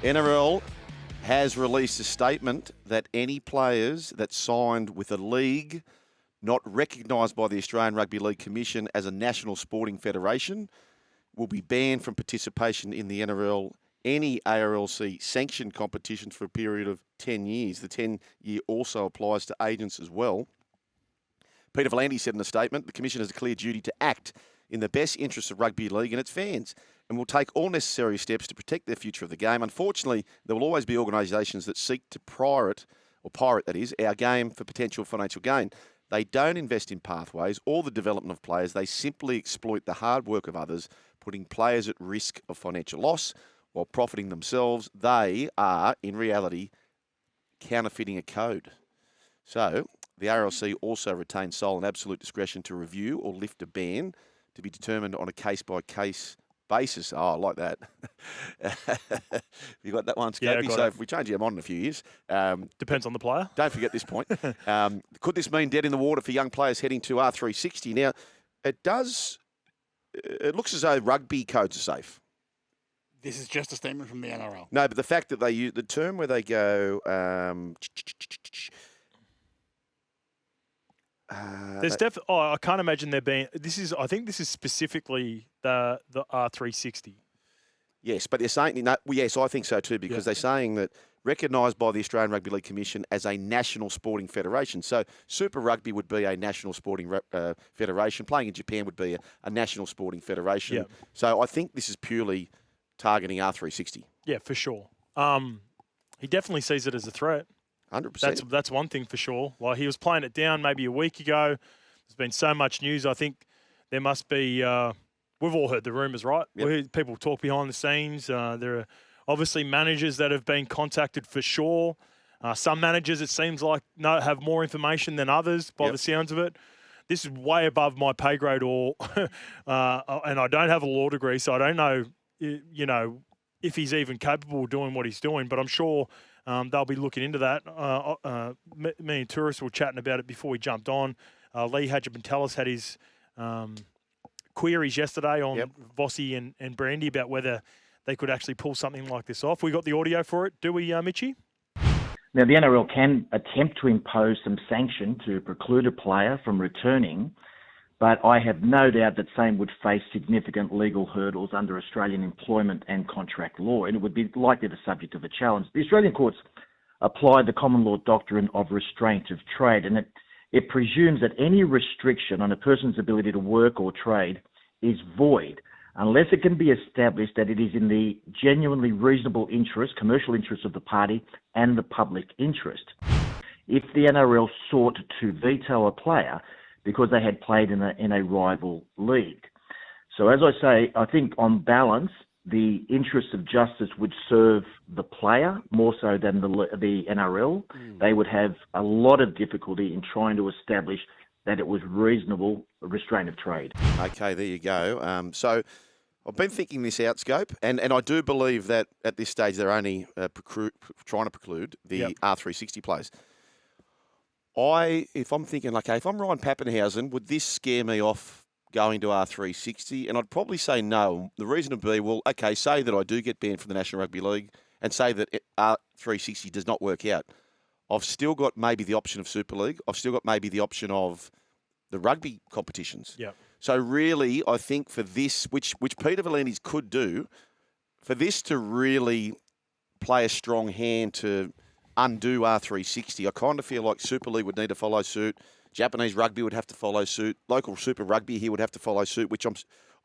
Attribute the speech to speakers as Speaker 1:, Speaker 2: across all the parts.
Speaker 1: NRL has released a statement that any players that signed with a league not recognised by the Australian Rugby League Commission as a national sporting federation will be banned from participation in the NRL, any ARLC sanctioned competitions for a period of 10 years. The 10-year also applies to agents as well. Peter V'landys said in a statement, the Commission has a clear duty to act in the best interests of rugby league and its fans, and will take all necessary steps to protect the future of the game. Unfortunately, there will always be organisations that seek to pirate that is, our game for potential financial gain. They don't invest in pathways or the development of players. They simply exploit the hard work of others, putting players at risk of financial loss while profiting themselves. They are, in reality, counterfeiting a code. So, the RLC also retains sole and absolute discretion to review or lift a ban to be determined on a case-by-case basis. Oh, I like that. You got that one, Scopey?
Speaker 2: Yeah,
Speaker 1: So if we change our mind in a few years.
Speaker 2: Depends on the player.
Speaker 1: Don't forget this point. Could this mean dead in the water for young players heading to R360? Now, it looks as though rugby codes are safe.
Speaker 3: This is just a statement from the NRL.
Speaker 1: No, but the fact that they use the term where they go...
Speaker 2: There's definitely. Oh, I can't imagine there being. I think this is specifically the R360.
Speaker 1: Yes, but they're saying. No, well, yes, I think so too, because they're saying that recognised by the Australian Rugby League Commission as a national sporting federation. So Super Rugby would be a national sporting federation. Playing in Japan would be a national sporting federation.
Speaker 2: Yep.
Speaker 1: So I think this is purely targeting R360.
Speaker 2: Yeah, for sure. He definitely sees it as a threat.
Speaker 1: 100%.
Speaker 2: That's one thing for sure. Like, he was playing it down maybe a week ago. There's been so much news. I think there must be. We've all heard the rumours, right?
Speaker 1: Yep.
Speaker 2: We heard people talk behind the scenes. There are obviously managers that have been contacted for sure. Some managers, it seems like, have more information than others by the sounds of it. This is way above my pay grade, and I don't have a law degree, so I don't know, if he's even capable of doing what he's doing. But I'm sure. They'll be looking into that. Me and Tourist were chatting about it before we jumped on. Lee Hadjibantelis had his queries yesterday on Vossi and Brandy about whether they could actually pull something like this off. We got the audio for it, do we, Mitchie?
Speaker 4: Now, the NRL can attempt to impose some sanction to preclude a player from returning, but I have no doubt that same would face significant legal hurdles under Australian employment and contract law, and it would be likely the subject of a challenge. The Australian courts apply the common law doctrine of restraint of trade, and it presumes that any restriction on a person's ability to work or trade is void unless it can be established that it is in the genuinely reasonable interest, commercial interest of the party and the public interest. If the NRL sought to veto a player because they had played in a rival league. So as I say, I think on balance, the interests of justice would serve the player more so than the NRL. They would have a lot of difficulty in trying to establish that it was reasonable restraint of trade.
Speaker 1: Okay, there you go. So I've been thinking this out, Scope, and I do believe that at this stage they're only trying to preclude the R360 players. If I'm thinking, okay, if I'm Ryan Pappenhausen, would this scare me off going to R360? And I'd probably say no. The reason would be, well, okay, say that I do get banned from the National Rugby League and say that R360 does not work out. I've still got maybe the option of Super League. I've still got maybe the option of the rugby competitions.
Speaker 2: Yeah.
Speaker 1: So really, I think for this, which Peter V'landys could do, for this to really play a strong hand to undo R360. I kind of feel like Super League would need to follow suit. Japanese rugby would have to follow suit. Local Super Rugby here would have to follow suit, which I'm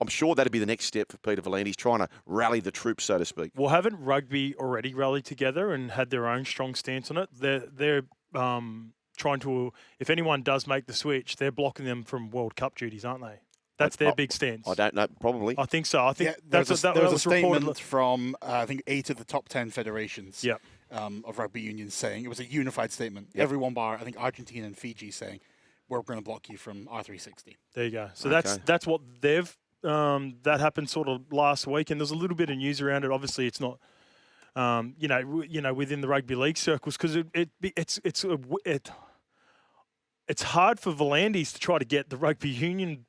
Speaker 1: sure that'd be the next step for Peter V'landys, trying to rally the troops, so to speak.
Speaker 2: Well, haven't rugby already rallied together and had their own strong stance on it? They're trying to, if anyone does make the switch, they're blocking them from World Cup duties, aren't they? That's their big stance.
Speaker 1: I don't know, probably.
Speaker 2: I think so. I think
Speaker 3: there was a statement
Speaker 2: reported
Speaker 3: from, I think, 8 of the top 10 federations.
Speaker 2: Yep.
Speaker 3: Of rugby unions saying, it was a unified statement. Yep. Everyone bar, I think, Argentina and Fiji saying, we're going to block you from R360.
Speaker 2: There you go. So that's what they've, that happened sort of last week, and there's a little bit of news around it. Obviously, it's not, within the rugby league circles, because it's hard for V'landys to try to get the rugby union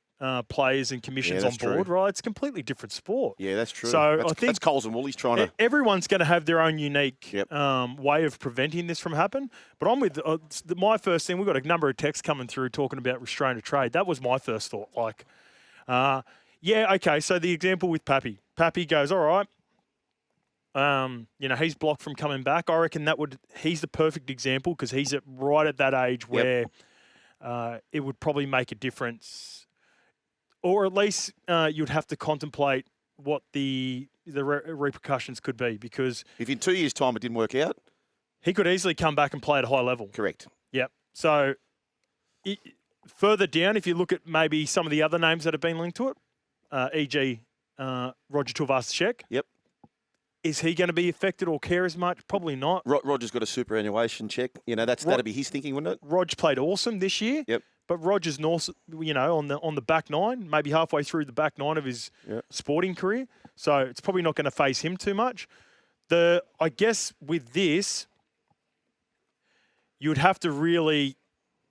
Speaker 2: players and commissions on
Speaker 1: that's
Speaker 2: board,
Speaker 1: true.
Speaker 2: right? It's a completely different sport.
Speaker 1: Yeah, that's true.
Speaker 2: So I think
Speaker 1: that's Coles and Woolies trying to.
Speaker 2: everyone's going to have their own unique
Speaker 1: Yep.
Speaker 2: way of preventing this from happening. But I'm with my first thing. We've got a number of texts coming through talking about restraint of trade. That was my first thought. Like, yeah, okay. So the example with Pappy. Pappy goes, all right. He's blocked from coming back. I reckon he's the perfect example because he's right at that age where it would probably make a difference. Or at least you'd have to contemplate what the repercussions could be, because
Speaker 1: If in 2 years' time it didn't work out,
Speaker 2: he could easily come back and play at a high level.
Speaker 1: correct.
Speaker 2: Yep. So further down, if you look at maybe some of the other names that have been linked to it, e.g. Roger Tuivasa-Sheck.
Speaker 1: Yep.
Speaker 2: Is he going to be affected or care as much? Probably not.
Speaker 1: Roger's got a superannuation check. That'd be his thinking, wouldn't it?
Speaker 2: Rog played awesome this year.
Speaker 1: Yep.
Speaker 2: But Roger's on the back nine, maybe halfway through the back nine of his sporting career. So it's probably not going to phase him too much. I guess with this, you would have to really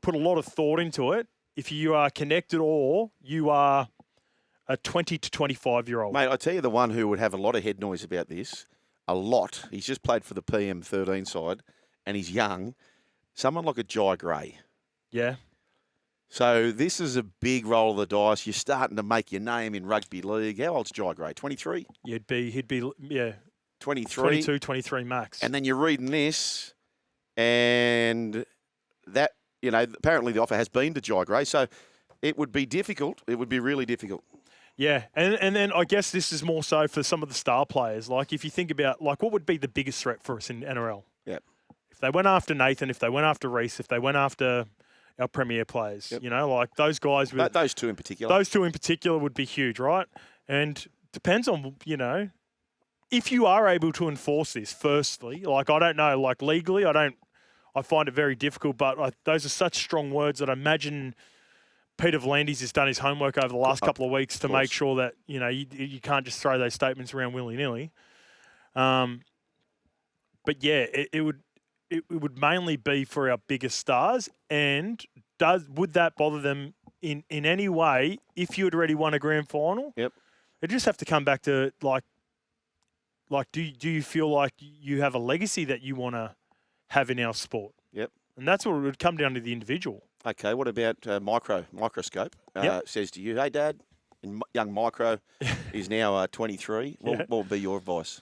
Speaker 2: put a lot of thought into it if you are connected or you are a 20 to 25-year-old.
Speaker 1: Mate, I tell you the one who would have a lot of head noise about this, a lot. He's just played for the PM13 side and he's young. Someone like a Jai Gray.
Speaker 2: Yeah.
Speaker 1: So this is a big roll of the dice. You're starting to make your name in rugby league. How old's Jai Gray? 23?
Speaker 2: He'd be
Speaker 1: 23?
Speaker 2: 22, 23 max.
Speaker 1: And then you're reading this and that, apparently the offer has been to Jai Gray. So it would be difficult. It would be really difficult.
Speaker 2: Yeah, and then I guess this is more so for some of the star players. Like if you think about, what would be the biggest threat for us in NRL?
Speaker 1: Yeah.
Speaker 2: If they went after Nathan, if they went after Reece, if they went after our premier players, those guys.
Speaker 1: Those two in particular.
Speaker 2: Those two in particular would be huge, right? And depends on, if you are able to enforce this, firstly. I don't know, legally, I find it very difficult, but those are such strong words that I imagine Peter V'landys has done his homework over the last couple of weeks to make sure that, you can't just throw those statements around willy-nilly. But yeah, it would mainly be for our biggest stars. And would that bother them in any way if you had already won a grand final?
Speaker 1: Yep.
Speaker 2: It just have to come back to do you feel like you have a legacy that you want to have in our sport?
Speaker 1: Yep.
Speaker 2: And that's what it would come down to the individual.
Speaker 1: Okay, what about Microscope? Says to you, hey, Dad, young Micro is now 23. What would be your advice?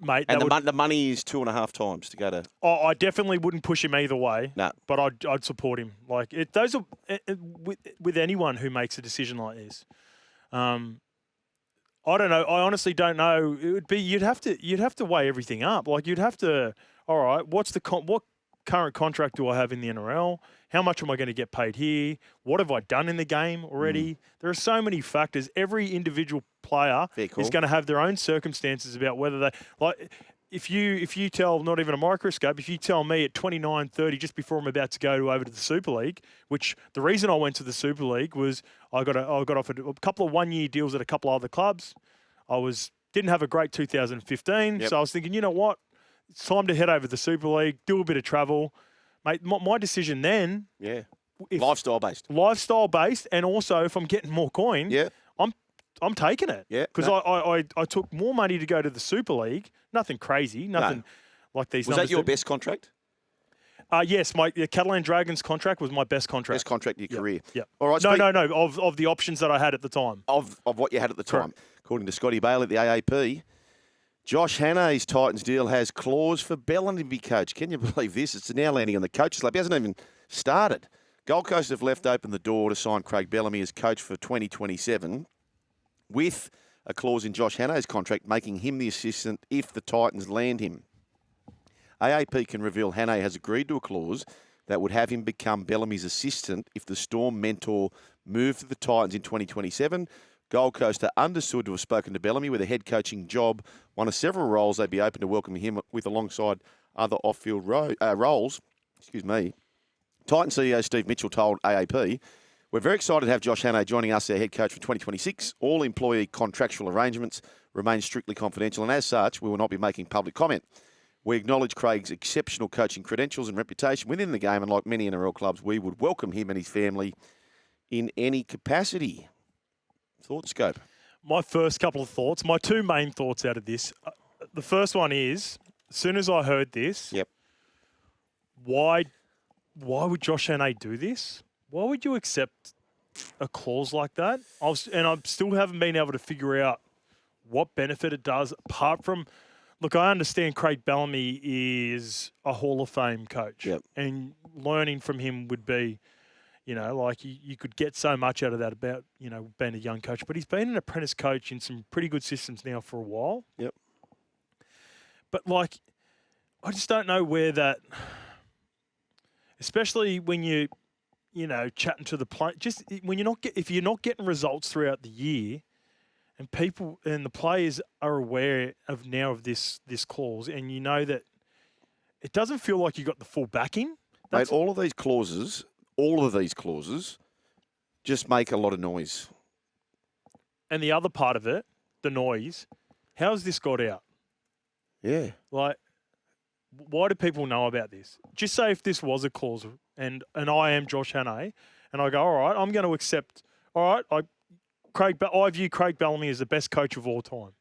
Speaker 2: Mate,
Speaker 1: and the money is 2.5 times to go to.
Speaker 2: I definitely wouldn't push him either way.
Speaker 1: No,
Speaker 2: but I'd support him. Those are with anyone who makes a decision like this. I don't know. I honestly don't know. It would be you'd have to weigh everything up. You'd have to. All right, what current contract do I have in the NRL? How much am I going to get paid here? What have I done in the game already? There are so many factors. Every individual player is going to have their own circumstances about whether they If you tell not even a microscope, if you tell me at 29, 30, just before I'm about to go over to the Super League, which the reason I went to the Super League was I got offered a couple of 1-year deals at a couple of other clubs. Didn't have a great 2015, so I was thinking, you know what? It's time to head over to the Super League, do a bit of travel. Mate, my decision then...
Speaker 1: Yeah. Lifestyle-based.
Speaker 2: Lifestyle-based, and also if I'm getting more coin, I'm taking it.
Speaker 1: Yeah.
Speaker 2: Because I took more money to go to the Super League. Nothing crazy. Nothing like these
Speaker 1: numbers. Was that your best contract?
Speaker 2: Yes. The Catalan Dragons contract was my best contract.
Speaker 1: Best contract of your career?
Speaker 2: Yeah.
Speaker 1: All right.
Speaker 2: No. Of the options that I had at the time.
Speaker 1: Of what you had at the time.
Speaker 2: Correct.
Speaker 1: According to Scotty Bale at the AAP, Josh Hannay's Titans deal has clause for Bellamy to be coach. Can you believe this? It's now landing on the coach's lap. He hasn't even started. Gold Coast have left open the door to sign Craig Bellamy as coach for 2027 with a clause in Josh Hannay's contract making him the assistant if the Titans land him. AAP can reveal Hannay has agreed to a clause that would have him become Bellamy's assistant if the Storm mentor moved to the Titans in 2027. Gold Coast are understood to have spoken to Bellamy with a head coaching job, one of several roles they'd be open to welcoming him with alongside other off-field roles. Excuse me. Titan CEO Steve Mitchell told AAP, "We're very excited to have Josh Hannay joining us, our head coach for 2026. All employee contractual arrangements remain strictly confidential, and as such, we will not be making public comment. We acknowledge Craig's exceptional coaching credentials and reputation within the game, and like many NRL clubs, we would welcome him and his family in any capacity. Thoughts, Scope?
Speaker 2: My first couple of thoughts, my two main thoughts out of this. The first one is, as soon as I heard this,
Speaker 1: Yep.
Speaker 2: why would Josh Hannay do this? Why would you accept a clause like that? I still haven't been able to figure out what benefit it does, apart from, look, I understand Craig Bellamy is a Hall of Fame coach.
Speaker 1: Yep.
Speaker 2: And learning from him would be, like you could get so much out of that about, being a young coach. But he's been an apprentice coach in some pretty good systems now for a while.
Speaker 1: Yep.
Speaker 2: But, like, I just don't know where that, especially when chatting to the play, just when if you're not getting results throughout the year, and people and the players are aware of this clause, and you know that it doesn't feel like you got the full backing.
Speaker 1: Mate, all of these clauses just make a lot of noise.
Speaker 2: And the other part of it, the noise, how's this got out?
Speaker 1: Yeah.
Speaker 2: Like, why do people know about this? Just say if this was a clause and I am Josh Hannay and I go, all right, I'm going to accept, all right, I view Craig Bellamy as the best coach of all time.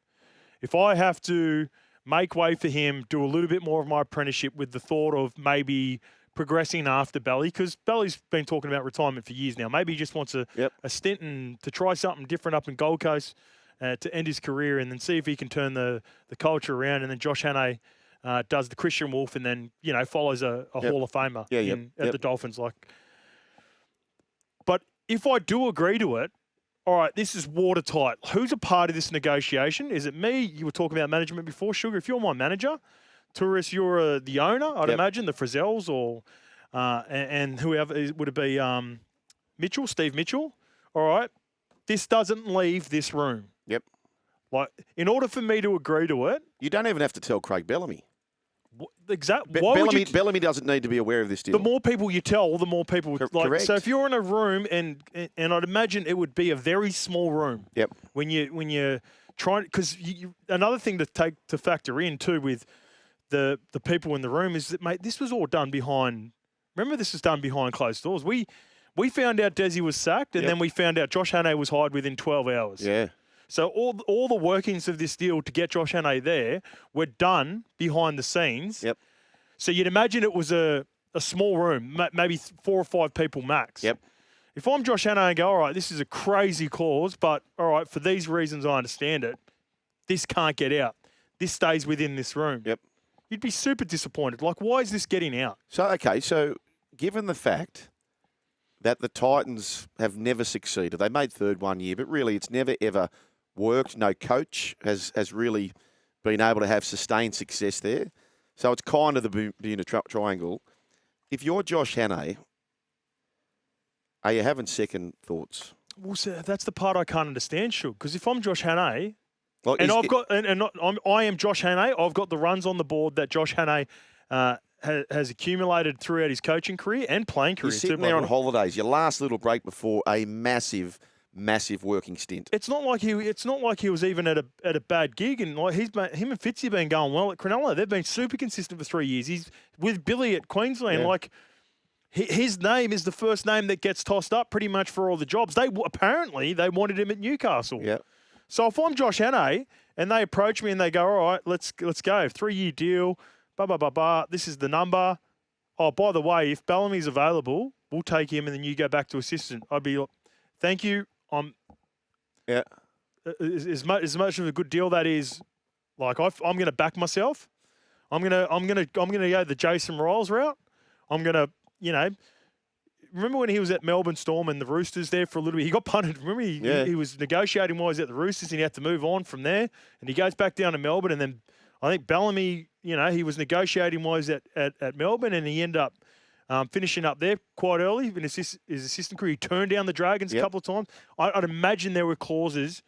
Speaker 2: If I have to make way for him, do a little bit more of my apprenticeship with the thought of maybe progressing after Belly, because Belly's been talking about retirement for years now. Maybe he just wants a stint and to try something different up in Gold Coast to end his career and then see if he can turn the culture around. And then Josh Hannay does the Christian Wolf and then, follows a Hall of Famer at the Dolphins. But if I do agree to it, all right, this is watertight. Who's a part of this negotiation? Is it me? You were talking about management before, Sugar. If you're my manager, Tourist, you're the owner, I'd imagine, the Frizzels or and whoever, would it be Mitchell, Steve Mitchell? All right, this doesn't leave this room.
Speaker 1: Yep.
Speaker 2: Like, in order for me to agree to it,
Speaker 1: you don't even have to tell Craig Bellamy.
Speaker 2: Exactly.
Speaker 1: Bellamy doesn't need to be aware of this deal.
Speaker 2: The more people you tell, the more people.
Speaker 1: Correct.
Speaker 2: So if you're in a room, and I'd imagine it would be a very small room.
Speaker 1: Yep.
Speaker 2: When you're trying, because another thing to factor in too with the people in the room is that, mate, this was all done behind. Remember, this was done behind closed doors. We found out Desi was sacked, and then we found out Josh Hannay was hired within 12 hours.
Speaker 1: Yeah.
Speaker 2: So all the workings of this deal to get Josh Hannay there were done behind the scenes.
Speaker 1: Yep.
Speaker 2: So you'd imagine it was a small room, maybe 4 or 5 people max.
Speaker 1: Yep.
Speaker 2: If I'm Josh Hannay and go, all right, this is a crazy clause, but all right, for these reasons I understand it, this can't get out. This stays within this room.
Speaker 1: Yep.
Speaker 2: You'd be super disappointed. Like, why is this getting out?
Speaker 1: So given the fact that the Titans have never succeeded, they made third one year, but really it's never ever worked. No coach has really been able to have sustained success there. So it's kind of the Bermuda Triangle. If you're Josh Hannay, are you having second thoughts?
Speaker 2: Well, so that's the part I can't understand, Shug. Because if I'm Josh Hannay,
Speaker 1: Well,
Speaker 2: and I am Josh Hannay, I've got the runs on the board that Josh Hannay has accumulated throughout his coaching career and playing career.
Speaker 1: You're sitting there on holidays, your last little break before a massive working stint.
Speaker 2: It's not like he was even at a bad gig, and like him and Fitzy have been going well at Cronulla. They've been super consistent for 3 years. He's with Billy at Queensland.
Speaker 1: Yeah.
Speaker 2: Like, his name is the first name that gets tossed up pretty much for all the jobs. Apparently they wanted him at Newcastle.
Speaker 1: Yeah.
Speaker 2: So if I'm Josh Hannay and they approach me and they go, all right, let's go, 3-year deal, this is the number. Oh, by the way, if Bellamy's available, we'll take him and then you go back to assistant. I'd be like, thank you. As much of a good deal that is, like, I'm going to back myself. I'm going to go the Jason Riles route. I'm going to, remember when he was at Melbourne Storm and the Roosters there for a little bit? He got punted. Remember he was negotiating while he was at the Roosters and he had to move on from there. And he goes back down to Melbourne. And then I think Bellamy, he was negotiating while he was at Melbourne and he ended up finishing up there quite early in his assistant career. He turned down the Dragons a couple of times. I'd imagine there were clauses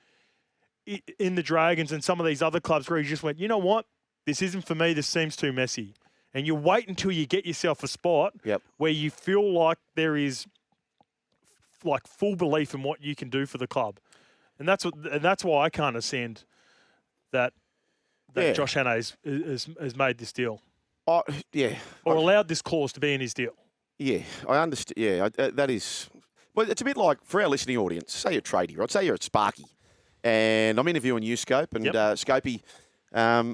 Speaker 2: in the Dragons and some of these other clubs where he just went, you know what? This isn't for me. This seems too messy. And you wait until you get yourself a spot where you feel like there is like full belief in what you can do for the club. And that's why I can't understand that Josh Hannay has made this deal.
Speaker 1: Oh, yeah.
Speaker 2: Or allowed this clause to be in his deal.
Speaker 1: Yeah, I understand. Yeah, that is. Well, it's a bit like, for our listening audience, say you're a tradie, right? Say you're at Sparky, and I'm interviewing you, Scope, and Scopey,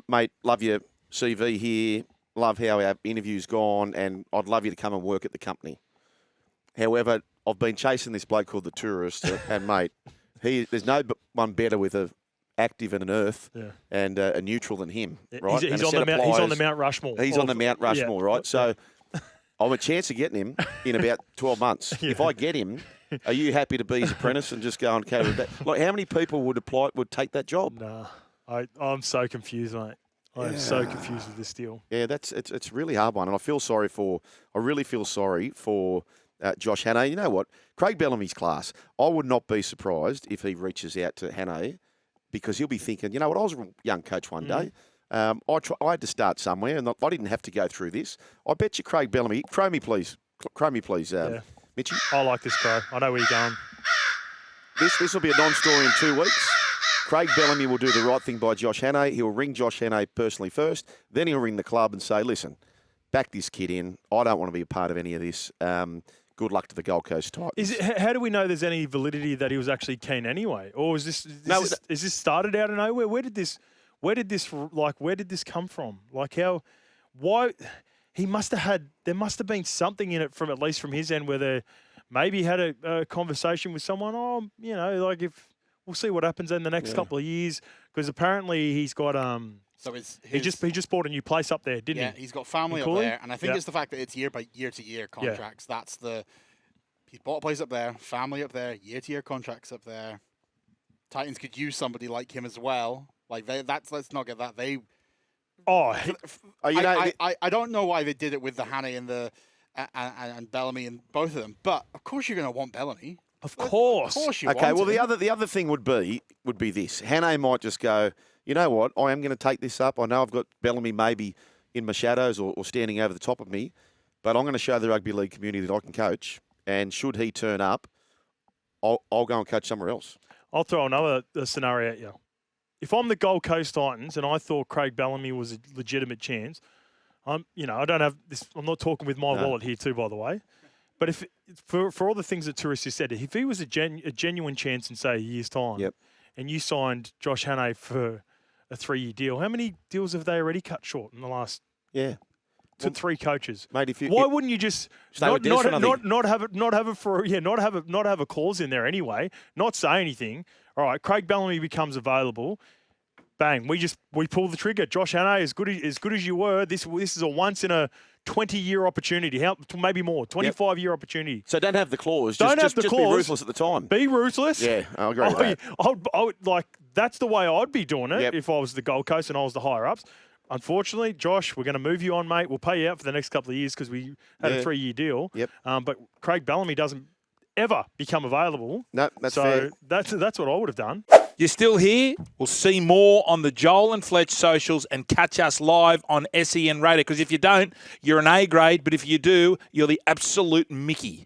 Speaker 1: mate, love your CV here, love how our interview's gone, and I'd love you to come and work at the company. However, I've been chasing this bloke called the Tourist, and mate, there's no one better with a active and an earth and a neutral than him, right?
Speaker 2: He's on the Mount Rushmore.
Speaker 1: He's on the Mount Rushmore, right? So I'm a chance of getting him in about 12 months. If I get him, are you happy to be his apprentice and just go and carry that? Like, how many people would take that job?
Speaker 2: Nah, I'm so confused, mate. I am so confused with this deal.
Speaker 1: Yeah, it's a really hard one, and I really feel sorry for Josh Hannay. You know what? Craig Bellamy's class. I would not be surprised if he reaches out to Hannay, because he'll be thinking, you know what, I was a young coach one day. I had to start somewhere, and I didn't have to go through this. I bet you Craig Bellamy, crow me please, Mitchy.
Speaker 2: I like this, Crow. I know where you're going.
Speaker 1: This will be a non-story in 2 weeks. Craig Bellamy will do the right thing by Josh Hannay. He'll ring Josh Hannay personally first. Then he'll ring the club and say, listen, back this kid in. I don't want to be a part of any of this. Good luck to the Gold Coast Titans.
Speaker 2: How do we know there's any validity that he was actually keen anyway, or is this started out of nowhere? Where did this come from? Like, why? He must have had. There must have been something in it from, at least from his end, where they maybe had a conversation with someone. Oh, you know, like, if we'll see what happens in the next couple of years, because apparently he's got
Speaker 3: So
Speaker 2: he just bought a new place up there, didn't he?
Speaker 3: Yeah, he's got family up there, and I think it's the fact that it's year to year contracts. He's bought a place up there, family up there, year to year contracts up there. Titans could use somebody like him as well. Like, let's not get that. I don't know why they did it with the Hannay and Bellamy and both of them, but of course you're going to want Bellamy.
Speaker 2: Of course
Speaker 3: you
Speaker 1: okay,
Speaker 3: want
Speaker 1: well,
Speaker 3: him.
Speaker 1: the other thing would be this. Hannay might just go, you know what, I am going to take this up. I know I've got Bellamy maybe in my shadows or standing over the top of me, but I'm going to show the rugby league community that I can coach. And should he turn up, I'll go and coach somewhere else.
Speaker 2: I'll throw another scenario at you. If I'm the Gold Coast Titans and I thought Craig Bellamy was a legitimate chance, I don't have this. I'm not talking with my wallet here too, by the way. But if for all the things that Tourist has said, if he was a genuine chance in, say, a year's time, and you signed Josh Hannay for a 3-year deal, how many deals have they already cut short in the last? To 3 coaches,
Speaker 1: mate.
Speaker 2: Why wouldn't you just not have a clause in there anyway? Not say anything. All right, Craig Bellamy becomes available. Bang! We pull the trigger. Josh Hannay, as good as you were, this is a once in a 20-year opportunity. Maybe more, 25-year opportunity.
Speaker 1: So don't have the clause.
Speaker 2: Just be
Speaker 1: ruthless at the time.
Speaker 2: Be ruthless.
Speaker 1: Yeah, I agree with that.
Speaker 2: I would, like, that's the way I'd be doing it if I was the Gold Coast and I was the higher ups. Unfortunately, Josh, we're going to move you on, mate. We'll pay you out for the next couple of years because we had a 3-year deal. But Craig Bellamy doesn't ever become available.
Speaker 1: No, that's fair.
Speaker 2: That's what I would have done.
Speaker 5: You're still here? We'll see more on the Joel and Fletch socials and catch us live on SEN Radio. Because if you don't, you're an A grade. But if you do, you're the absolute Mickey.